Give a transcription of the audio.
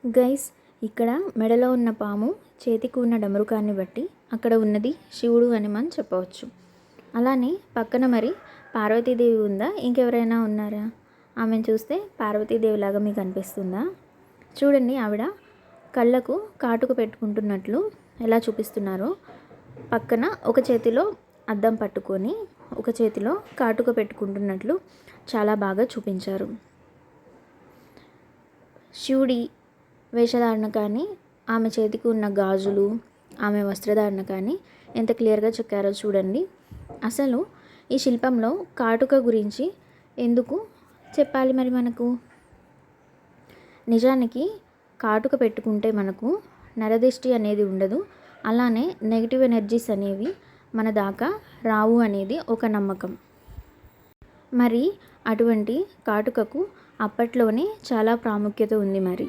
Guys, ఇక్కడ మెడలో ఉన్న పాము, చేతికి ఉన్న డమరుకాన్ని బట్టి అక్కడ ఉన్నది శివుడు అని మనం చెప్పవచ్చు. అలానే పక్కన మరి పార్వతీదేవి ఉందా, ఇంకెవరైనా ఉన్నారా? ఆమెను చూస్తే పార్వతీదేవి లాగా మీకు అనిపిస్తుందా? చూడండి, ఆవిడ కళ్ళకు కాటుక పెట్టుకుంటున్నట్లు ఎలా చూపిస్తున్నారో. పక్కన ఒక చేతిలో అద్దం పట్టుకొని ఒక చేతిలో కాటుక పెట్టుకుంటున్నట్లు చాలా బాగా చూపించారు. శివుడి వేషధారణ కానీ, ఆమె చేతికి ఉన్న గాజులు, ఆమె వస్త్రధారణ కానీ ఎంత క్లియర్గా చెక్కారో చూడండి. అసలు ఈ శిల్పంలో కాటుక గురించి ఎందుకు చెప్పాలి మరి మనకు? నిజానికి కాటుక పెట్టుకుంటే మనకు నరదిష్టి అనేది ఉండదు, అలానే నెగిటివ్ ఎనర్జీస్ అనేవి మన దాకా రావు అనేది ఒక నమ్మకం. మరి అటువంటి కాటుకకు అప్పట్లోనే చాలా ప్రాముఖ్యత ఉంది. మరి